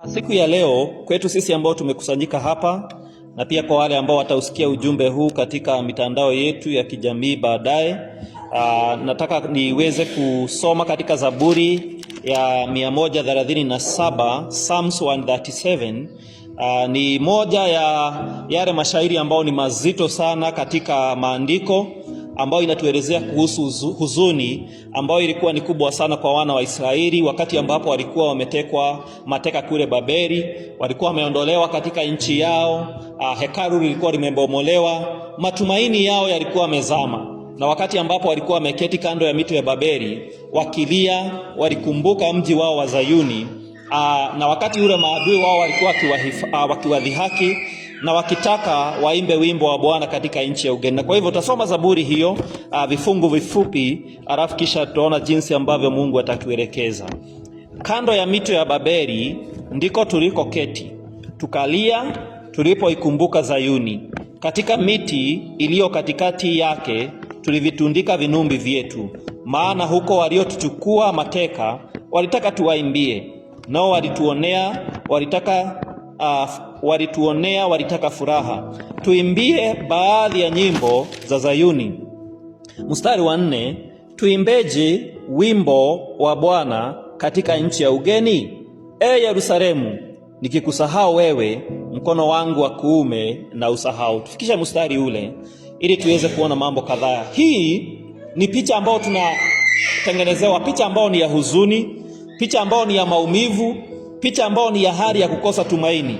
Siku ya leo kwetu sisi ambao tumekusanyika hapa na pia kwa wale ambao watausikia ujumbe huu katika mitandao yetu ya kijamii baadaye, nataka niweze kusoma katika Zaburi ya 137, Psalms 137. Ni moja ya yale mashairi ambao ni mazito sana katika maandiko, ambayo inatuelezea kuhusu huzuni ambayo ilikuwa ni kubwa sana kwa wana wa Israeli wakati ambapo walikuwa wametekwa mateka kule Babeli. Walikuwa wameondolewa katika nchi yao, hekalu lilikuwa limebomolewa, matumaini yao yalikuwa yamezama. Na wakati ambapo walikuwa wameketi kando ya mito ya Babeli wakilia, walikumbuka mji wao wa Zayuni. Na wakati ule maadui wao walikuwa wakiwadhihaki na wakitaka waimbe wimbo wa Bwana katika nchi ya ugeni. Na kwa hivyo tutasoma Zaburi hiyo vifungu vifupi, alafu kisha tutaona jinsi ambavyo Mungu atatuelekeza. Kando ya mito ya Babeli ndiko tulikoketi, tukalia tulipoikumbuka Zayuni. Katika miti iliyo katikati yake tulivitundika vinumbi vyetu, maana huko waliotuchukua mateka walitaka tuwaimbie. Nao walitaka furaha. Tuimbie baadhi ya nyimbo za Zayuni. Mstari wa 4, tuimbeje wimbo wa Bwana katika nchi ya ugeni? Yerusalemu, nikikusahau wewe, mkono wangu wa kuume na usahau. Tufikisha mstari ule ili tuweze kuona mambo kadhaa. Hii ni picha ambayo tunatengenezewa, picha ambayo ni ya huzuni, picha ambayo ni ya maumivu, picha ambayo ni ya hali ya kukosa tumaini.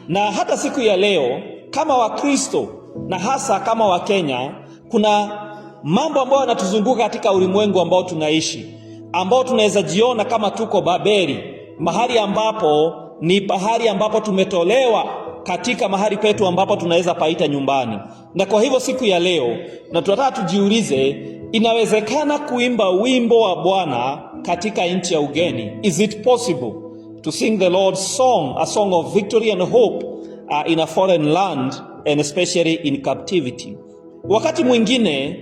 Na hata siku ya leo kama Wakristo na hasa kama Wakenya, kuna mambo ambayo yanatuzunguka katika ulimwengu ambao tunaishi, ambao tunaweza jiona kama tuko Babeli, mahali ambapo ni pahali ambapo tumetolewa katika mahali petu ambapo tunaweza paita nyumbani. Na kwa hivyo siku ya leo na tunataka tujiulize, inawezekana kuimba wimbo wa Bwana katika nchi ya ugeni? Is it possible to sing the Lord's song, a song of victory and hope in a foreign land, and especially in captivity? Wakati mwingine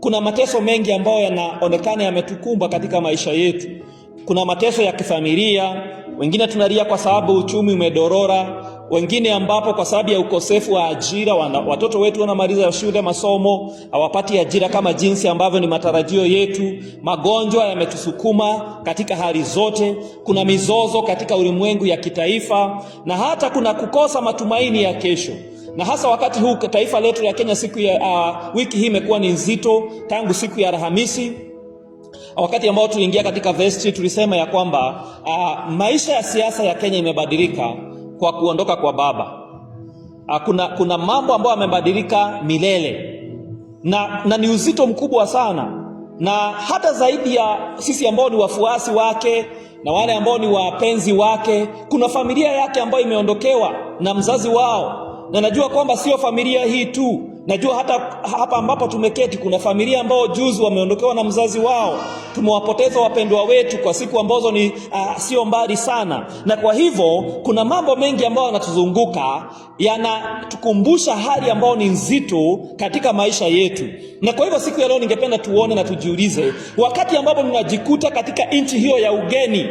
kuna mateso mengi ambayo yanaonekana yametukumba katika maisha yetu. Kuna mateso ya kifamilia, wengine tunalia kwa sababu uchumi umedorora, wengine ambapo kwa sababu ya ukosefu wa ajira, watoto wetu wanamaliza shule masomo, hawapati ajira kama jinsi ambavyo ni matarajio yetu. Magonjwa yametusukuma katika hali zote. Kuna mizozo katika ulimwengu ya kitaifa, na hata kuna kukosa matumaini ya kesho. Na hasa wakati huu taifa letu la Kenya, wiki hii imekuwa ni nzito tangu siku ya Alhamisi. Wakati ambao tuliingia katika vestry, tulisema ya kwamba maisha ya siasa ya Kenya imebadilika kwa kuondoka kwa baba. Kuna mambo ambayo yamebadilika milele, na ni uzito mkubwa sana. Na hata zaidi ya sisi ambao ni wafuasi wake na wale ambao ni wapenzi wake, kuna familia yake ambayo imeondokewa na mzazi wao. Na najua kwamba sio familia hii tu, najua hata hapa ambapo tumeketi kuna familia ambao juzi wameondokewa na mzazi wao. Tumewapoteza wapendwa wetu kwa siku ambazo ni sio mbali sana. Na kwa hivyo kuna mambo mengi ambayo yanatuzunguka, yanatukumbusha hali ambayo ni nzito katika maisha yetu. Na kwa hivyo siku ya leo ningependa tuone na tujiulize, wakati ambapo tunajikuta katika nchi hiyo ya ugeni,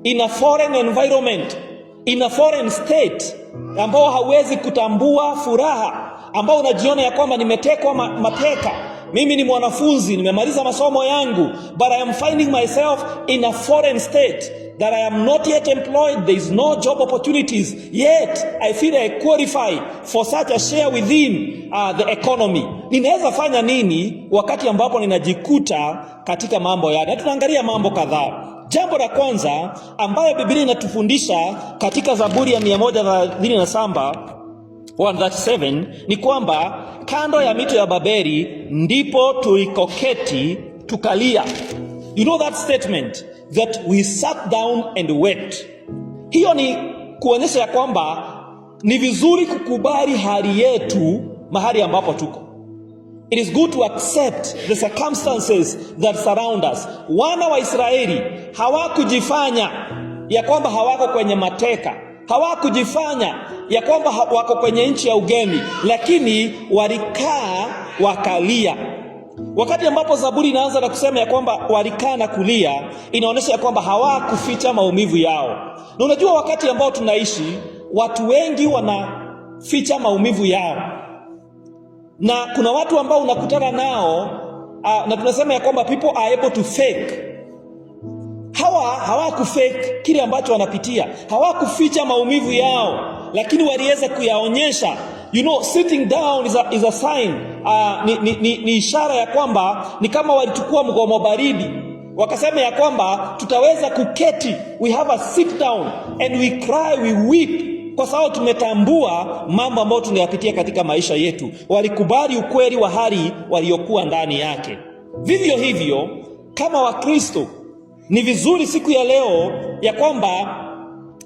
in a foreign environment, in a foreign state, ambao hauwezi kutambua furaha, ambao unajiona ya kwamba nimetekwa mateka. Mimi ni mwanafunzi, nimemaliza masomo yangu, but I am finding myself in a foreign state, that I am not yet employed, there is no job opportunities, yet I feel I qualify for such a share within the economy. Ninaweza fanya nini wakati ambapo ninajikuta katika mambo yale? Tunaangalia mambo kadhaa. Jambo la kwanza ambayo Biblia inatufundisha katika Zaburi ya 137 ni kwamba kando ya mito ya Babeli ndipo tulikoketi tukalia. You know that statement, that we sat down and wept. Hiyo ni kuonyesha ya kwamba ni vizuri kukubali hali yetu mahali ambapo tuko. It is good to accept the circumstances that surround us. Wana wa Israeli hawakujifanya ya kwamba hawako kwenye mateka, hawakujifanya ya kwamba wako kwenye nchi ya ugeni, lakini walikaa wakalia. Wakati ambapo Zaburi inaanza na kusema ya kwamba walikaa na kulia, inaonyesha ya kwamba hawakuficha maumivu yao. Na unajua wakati ambao tunaishi, watu wengi wanaficha maumivu yao. Na kuna watu ambao unakutana nao, na tunasema ya kwamba people are able to fake. Hawakufake kile ambacho wanapitia, hawakuficha maumivu yao, lakini waliweza kuyaonyesha. Sitting down is a sign, ni ishara ya kwamba ni kama walichukua mgomo baridi, wakasema ya kwamba tutaweza kuketi, we have a sit down and we cry, we weep, kwa sababu tumetambua mambo ambayo tunayapitia katika maisha yetu. Walikubali ukweli wa hali waliokuwa ndani yake. Vivyo hivyo kama Wakristo, ni vizuri siku ya leo ya kwamba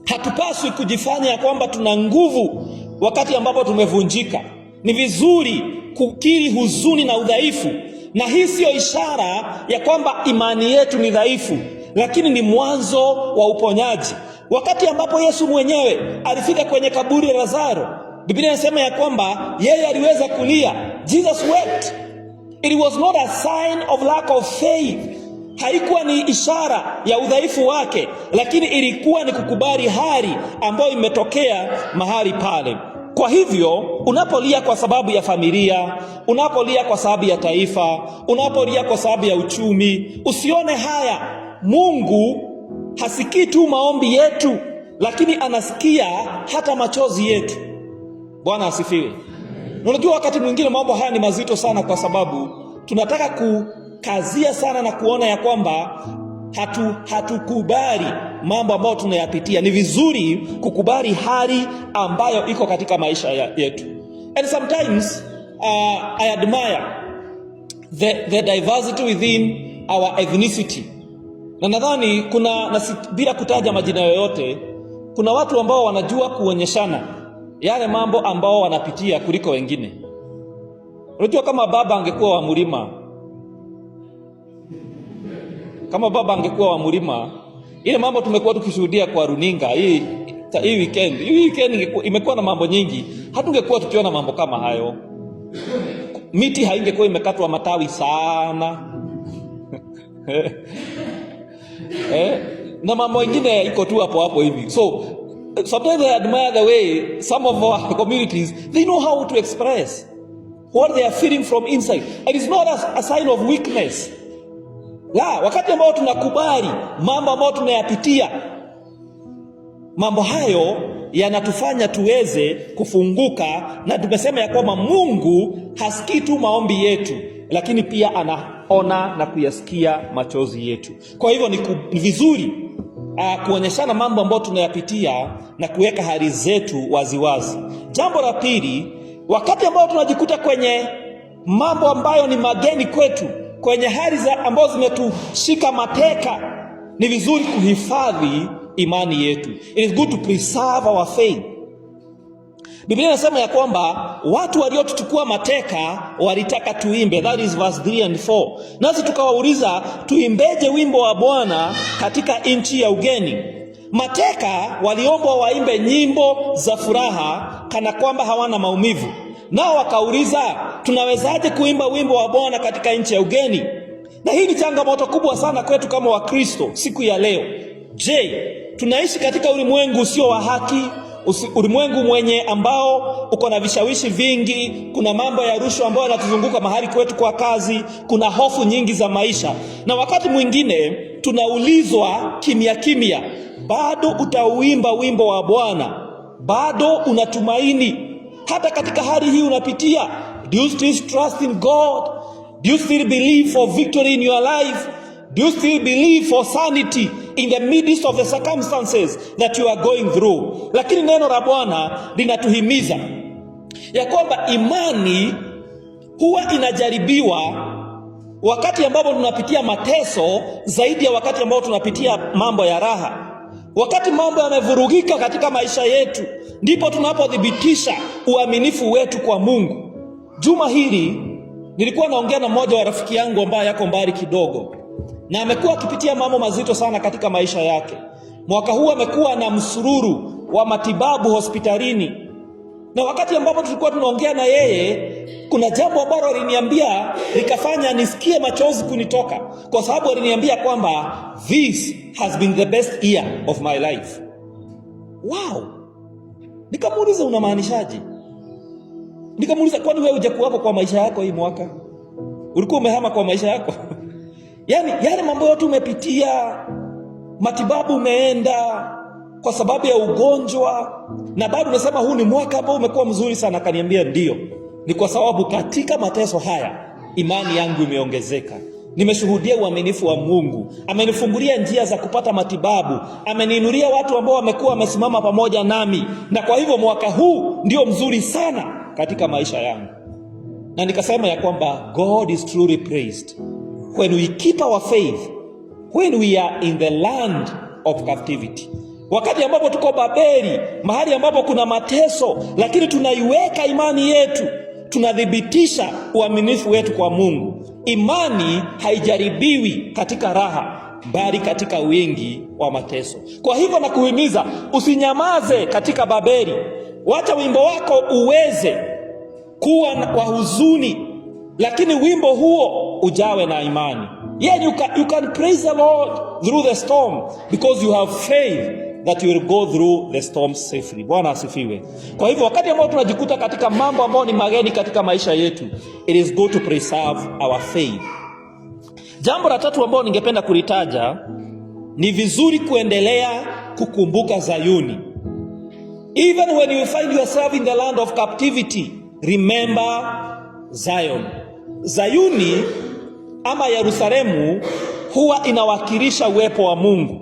hatupaswi kujifanya ya kwamba tuna nguvu wakati ambapo tumevunjika. Ni vizuri kukiri huzuni na udhaifu, na hii sio ishara ya kwamba imani yetu ni dhaifu, lakini ni mwanzo wa uponyaji. Wakati ambapo Yesu mwenyewe alifika kwenye kaburi la Lazaro, Biblia inasema ya kwamba yeye aliweza kulia. Jesus wept. It was not a sign of lack of faith. Haikuwa ni ishara ya udhaifu wake, lakini ilikuwa ni kukubali hali ambayo imetokea mahali pale. Kwa hivyo, unapolia kwa sababu ya familia, unapolia kwa sababu ya taifa, unapolia kwa sababu ya uchumi, usione haya. Mungu hasikii tu maombi yetu, lakini anasikia hata machozi yetu. Bwana asifiwe. Unajua wakati mwingine mambo haya ni mazito sana, kwa sababu tunataka kukazia sana na kuona ya kwamba hatukubali mambo ambayo tunayapitia. Ni vizuri kukubali hali ambayo iko katika maisha yetu. And sometimes I admire the diversity within our ethnicity. Na nadhani bila kutaja majina yoyote, kuna watu ambao wanajua kuonyeshana yale mambo ambao wanapitia kuliko wengine. Unajua kama baba angekuwa wa mlima, ile mambo tumekuwa tukishuhudia kwa runinga hii weekend imekuwa na mambo nyingi, hatungekuwa tukiona mambo kama hayo. Miti haingekuwa imekatwa matawi sana. Na mambo mengine iko tu hapo hivi. So sometimes I admire the way some of our communities, they know how to express what they are feeling from inside. It is not a sign of weakness. Wakati ambao tunakubali mambo ambayo tunayapitia, mambo hayo yanatufanya tuweze kufunguka, na tumesema ya kwamba Mungu hasikii tu maombi yetu, lakini pia anaona na kuyasikia machozi yetu. Kwa hivyo ni vizuri kuonyeshana mambo ambayo tunayapitia na kuweka hali zetu waziwazi. Jambo la pili, wakati ambao tunajikuta kwenye mambo ambayo ni mageni kwetu, kwenye hali ambazo zimetushika mateka, ni vizuri kuhifadhi imani yetu. It is good to preserve our faith. Biblia inasema ya kwamba watu waliotuchukua mateka walitaka tuimbe. That is verse 3 and 4. Nasi tukawauliza, tuimbeje wimbo wa Bwana katika nchi ya ugeni? Mateka waliombwa waimbe nyimbo za furaha kana kwamba hawana maumivu. Nao wakauliza, tunawezaje kuimba wimbo wa Bwana katika nchi ya ugeni? Na hii ni changamoto kubwa sana kwetu kama Wakristo siku ya leo. Je, tunaishi katika ulimwengu usio wa haki, ulimwengu mwenye ambao uko na vishawishi vingi? Kuna mambo ya rushwa ambayo yanatuzunguka mahali kwetu kwa kazi, kuna hofu nyingi za maisha, na wakati mwingine tunaulizwa kimya, bado utauimba wimbo wa Bwana? Bado unatumaini hata katika hali hii unapitia? Do you still trust in God? Do you still believe for victory in your life? Do you still believe for sanity in the midst of the circumstances that you are going through? Lakini neno la Bwana linatuhimiza ya kwamba imani huwa inajaribiwa wakati ambapo tunapitia mateso zaidi ya wakati ambapo tunapitia mambo ya raha. Wakati mambo yamevurugika katika maisha yetu, ndipo tunapothibitisha uaminifu wetu kwa Mungu. Juma hili nilikuwa naongea na mmoja wa rafiki yangu ambaye yako mbali kidogo, na amekuwa akipitia mambo mazito sana katika maisha yake. Mwaka huu amekuwa na msururu wa matibabu hospitalini, Na wakati ambapo tulikuwa tunaongea na yeye, kuna jambo ambalo aliniambia likafanya nisikie machozi kunitoka, kwa sababu aliniambia kwamba this has been the best year of my life. Wow! Nikamuuliza, unamaanishaje? Nikamuuliza, kwani wewe hujakuwako kwa maisha yako hii mwaka? Ulikuwa umehama kwa maisha yako? Yaani mambo yote umepitia, matibabu umeenda kwa sababu ya ugonjwa, na bado unasema huu ni mwaka ambao umekuwa mzuri sana. Akaniambia ndio, ni kwa sababu katika mateso haya imani yangu imeongezeka. Nimeshuhudia uaminifu wa Mungu. Amenifungulia njia za kupata matibabu. Ameniinulia watu ambao wamekuwa wamesimama pamoja nami. Na kwa hivyo mwaka huu ndio mzuri sana katika maisha yangu. Na nikasema ya kwamba God is truly praised when we keep our faith, when we are in the land of captivity. Wakati ambapo tuko Babeli, mahali ambapo kuna mateso, lakini tunaiweka imani yetu, tunadhibitisha uaminifu wetu kwa Mungu. Imani haijaribiwi katika raha, bali katika wingi wa mateso. Kwa hivyo nakuhimiza, usinyamaze katika Babeli. Wacha wimbo wako uweze kuwa wa huzuni, lakini wimbo huo ujawe na imani. Yeah, you can praise the Lord through the storm because you have faith that you will go through the storm safely. Bwana asifiwe. Kwa hivyo wakati ambao tunajikuta katika mambo ambayo ni mageni katika maisha yetu, it is good to preserve our faith. Jambo la tatu ambalo ningependa kulitaja, ni vizuri kuendelea kukumbuka Zayuni. Even when you find yourself in the land of captivity, remember Zion. Zayuni ama Yerusalemu huwa inawakilisha uwepo wa Mungu.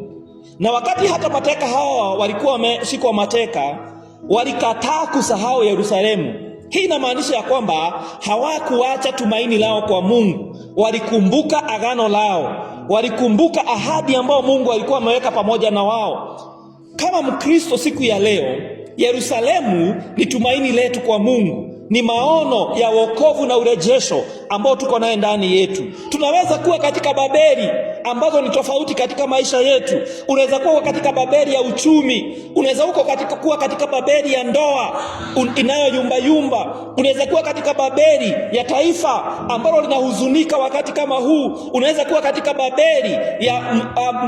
Na wakati hata mateka hawa walikuwa wameshikwa mateka, walikataa kusahau Yerusalemu. Hii inamaanisha ya kwamba hawakuacha tumaini lao kwa Mungu. Walikumbuka agano lao, walikumbuka ahadi ambayo Mungu alikuwa ameweka pamoja na wao. Kama Mkristo siku ya leo, Yerusalemu ni tumaini letu kwa Mungu. Ni maono ya wokovu na urejesho ambao tuko naye ndani yetu. Tunaweza kuwa katika Babeli ambazo ni tofauti katika maisha yetu. Unaweza kuwa katika Babeli ya uchumi, unaweza kuwa katika Babeli ya ndoa inayoyumba. Unaweza kuwa katika Babeli ya taifa ambalo linahuzunika wakati kama huu. Unaweza kuwa katika Babeli ya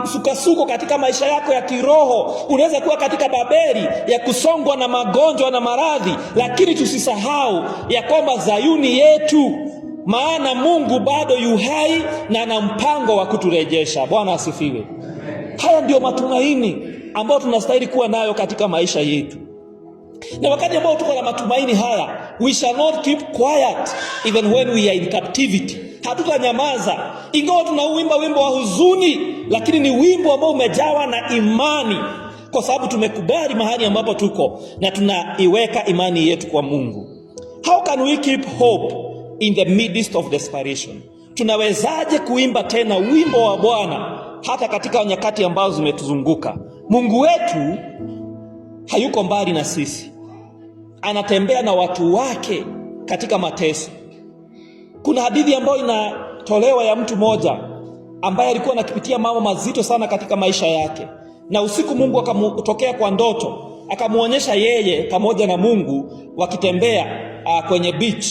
msukasuko katika maisha yako ya kiroho. Unaweza kuwa katika Babeli ya kusongwa na magonjwa na maradhi, lakini tusisahau ya kwamba Zayuni yetu, maana Mungu bado yu hai na ana mpango wa kuturejesha. Bwana asifiwe. Haya ndio matumaini ambayo tunastahili kuwa nayo katika maisha yetu. Na wakati ambao tuko na matumaini haya, we shall not keep quiet even when we are in captivity. Hatutanyamaza. Ingawa tunauimba wimbo wa huzuni, lakini ni wimbo ambao umejawa na imani, kwa sababu tumekubali mahali ambapo tuko na tunaiweka imani yetu kwa Mungu. How can we keep hope in the midst of desperation? Tunawezaje kuimba tena wimbo wa Bwana hata katika nyakati ambazo zimetuzunguka? Mungu wetu hayuko mbali na sisi. Anatembea na watu wake katika mateso. Kuna hadithi ambayo inatolewa ya mtu mmoja ambaye alikuwa anakipitia mambo mazito sana katika maisha yake. Na usiku Mungu akamtokea kwa ndoto, akamuonyesha yeye pamoja na Mungu wakitembea kwenye beach.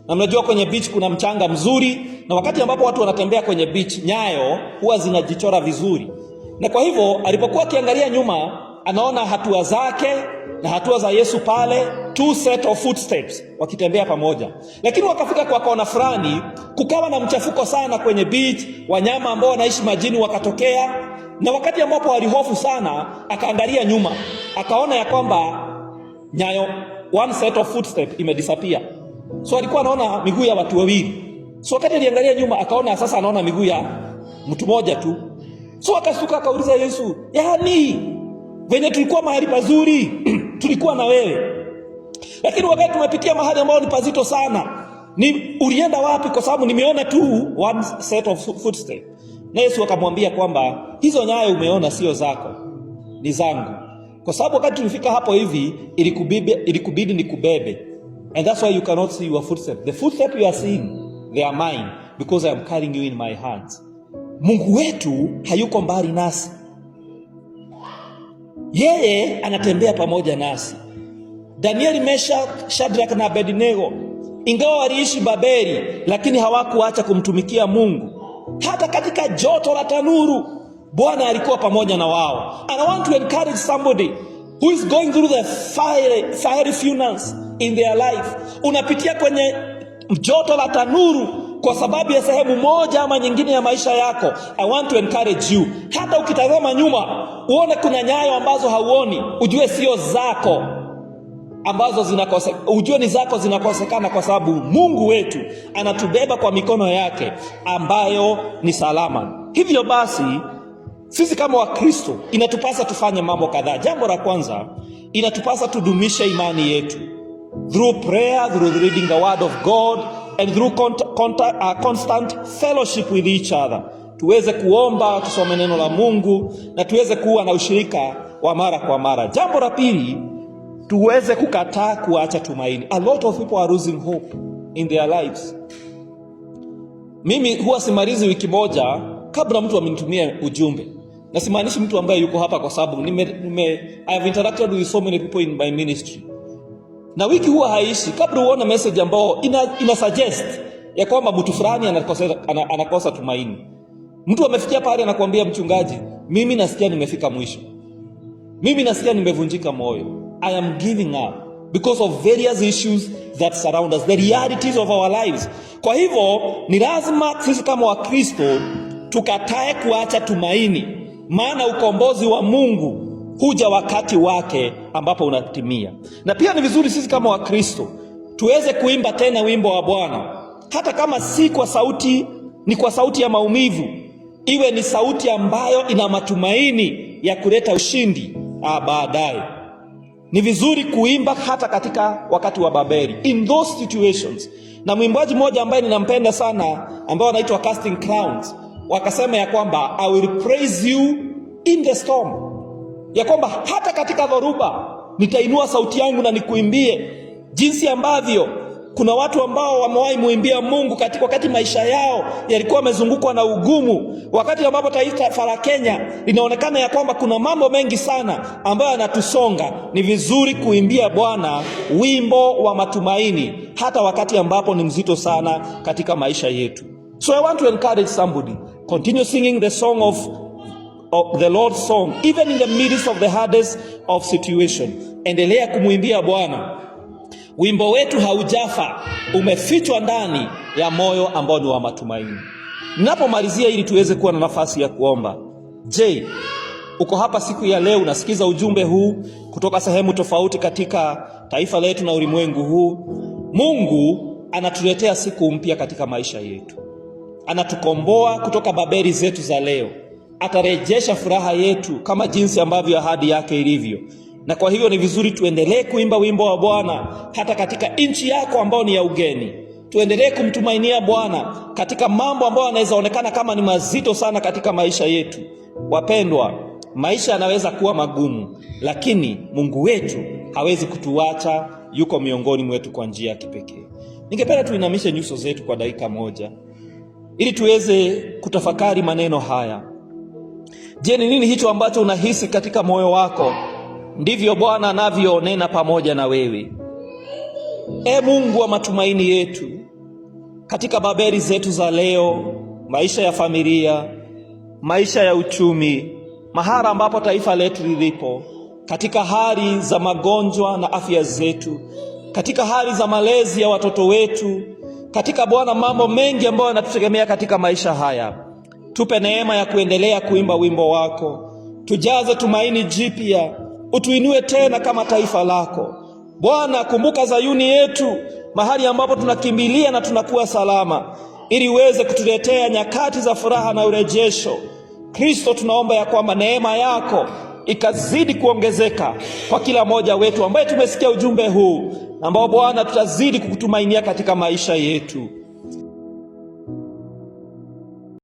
Na mnajua kwenye beach kuna mchanga mzuri, na wakati ambapo watu wanatembea kwenye beach, nyayo huwa zinajichora vizuri. Na kwa hivyo alipokuwa akiangalia nyuma, anaona hatua zake na hatua za Yesu pale, two set of footsteps wakitembea pamoja. Lakini wakafika kwa kona fulani, kukawa na mchafuko sana kwenye beach, wanyama ambao wanaishi majini wakatokea. Na wakati ambapo alihofu sana, akaangalia nyuma, akaona ya kwamba nyayo, one set of footstep imedisappear. So alikuwa anaona miguu ya watu wawili. So wakati aliangalia nyuma, akaona sasa anaona miguu ya mtu mmoja tu. So akasuka, akauliza Yesu, yaani venye tulikuwa mahali pazuri tulikuwa na wewe, lakini wakati tumepitia mahali ambao ni pazito sana, ulienda wapi? Kwa sababu nimeona tu one set of footstep. Na Yesu akamwambia kwamba hizo nyayo umeona sio zako, ni zangu. Kwa sababu wakati tulifika hapo hivi, ilikubidi nikubebe. And that's why you cannot see your footstep. The footstep you are seeing, they are mine, because I am carrying you in my hands. Mungu wetu hayuko mbali nasi. Yeye anatembea pamoja nasi. Danieli, Meshach, Shadrach na Abednego, ingawa waliishi Babeli, lakini hawakuacha kumtumikia Mungu. Hata katika joto la tanuru, Bwana alikuwa pamoja na wao. And I want to encourage somebody who is going through the fiery furnace in their life. Unapitia kwenye joto la tanuru kwa sababu ya sehemu moja ama nyingine ya maisha yako. I want to encourage you. Hata ukitazama nyuma, uone kuna nyayo ambazo hauoni, ujue sio zako ambazo ujue ni zako zinakosekana, kwa sababu Mungu wetu anatubeba kwa mikono yake ambayo ni salama. Hivyo basi, sisi kama Wakristo inatupasa tufanye mambo kadhaa. Jambo la kwanza, inatupasa tudumishe imani yetu through prayer, through reading the word of God, and through constant fellowship with each other. Tuweze kuomba, tusome neno la Mungu, na tuweze kuwa na ushirika wa mara kwa mara. Jambo la pili, tuweze kukataa kuacha tumaini. A lot of people are losing hope in their lives. Mimi huwa simalizi wiki moja kabla mtu amenitumia ujumbe. Na simaanishi mtu ambaye yuko hapa, kwa sababu I have interacted with so many people in my ministry. Na wiki huwa haishi kabla uone message ambao ina suggest ya kwamba mtu fulani anakosa tumaini. Mtu amefikia pale anakuambia, mchungaji, mimi nasikia nimefika mwisho. Mimi nasikia nimevunjika moyo. I am giving up because of various issues that surround us, the realities of our lives. Kwa hivyo ni lazima sisi kama Wakristo tukatae kuacha tumaini, maana ukombozi wa Mungu huja wakati wake ambapo unatimia. Na pia ni vizuri sisi kama Wakristo tuweze kuimba tena wimbo wa Bwana, hata kama si kwa sauti, ni kwa sauti ya maumivu, iwe ni sauti ambayo ina matumaini ya kuleta ushindi baadaye. Ni vizuri kuimba hata katika wakati wa Babeli, in those situations. Na mwimbaji mmoja ambaye ninampenda sana, ambaye anaitwa Casting Crowns, wakasema ya kwamba I will praise you in the storm, ya kwamba hata katika dhoruba nitainua sauti yangu na nikuimbie. Jinsi ambavyo kuna watu ambao wamewahi muimbia Mungu katika wakati maisha yao yalikuwa yamezungukwa na ugumu, wakati ambapo taifa la Kenya linaonekana ya kwamba kuna mambo mengi sana ambayo yanatusonga. Ni vizuri kuimbia Bwana wimbo wa matumaini hata wakati ambapo ni mzito sana katika maisha yetu. So I want to encourage somebody, continue singing the song of the Lord's song even in the midst of the hardest of situation. Endelea kumuimbia Bwana. Wimbo wetu haujafa, umefichwa ndani ya moyo ambao ni wa matumaini. Ninapomalizia ili tuweze kuwa na nafasi ya kuomba. Je, uko hapa siku ya leo unasikiza ujumbe huu kutoka sehemu tofauti katika taifa letu na ulimwengu huu? Mungu anatuletea siku mpya katika maisha yetu. Anatukomboa kutoka Babeli zetu za leo. Atarejesha furaha yetu kama jinsi ambavyo ahadi yake ilivyo. Na kwa hivyo ni vizuri tuendelee kuimba wimbo wa Bwana hata katika nchi yako ambao ni ya ugeni. Tuendelee kumtumainia Bwana katika mambo ambayo yanaweza onekana kama ni mazito sana katika maisha yetu. Wapendwa, maisha yanaweza kuwa magumu, lakini Mungu wetu hawezi kutuacha, yuko miongoni mwetu kwa njia ya kipekee. Ningependa tuinamishe nyuso zetu kwa dakika moja ili tuweze kutafakari maneno haya. Je, ni nini hicho ambacho unahisi katika moyo wako? Ndivyo Bwana anavyonena pamoja na wewe. Mungu wa matumaini yetu, katika Babeli zetu za leo, maisha ya familia, maisha ya uchumi, mahali ambapo taifa letu lilipo, katika hali za magonjwa na afya zetu, katika hali za malezi ya watoto wetu, katika Bwana mambo mengi ambayo yanatutegemea katika maisha haya, tupe neema ya kuendelea kuimba wimbo wako. Tujaze tumaini jipya, utuinue tena kama taifa lako. Bwana, kumbuka Zayuni yetu, mahali ambapo tunakimbilia na tunakuwa salama, ili uweze kutuletea nyakati za furaha na urejesho. Kristo, tunaomba ya kwamba neema yako ikazidi kuongezeka kwa kila mmoja wetu ambaye tumesikia ujumbe huu, ambao Bwana tutazidi kukutumainia katika maisha yetu.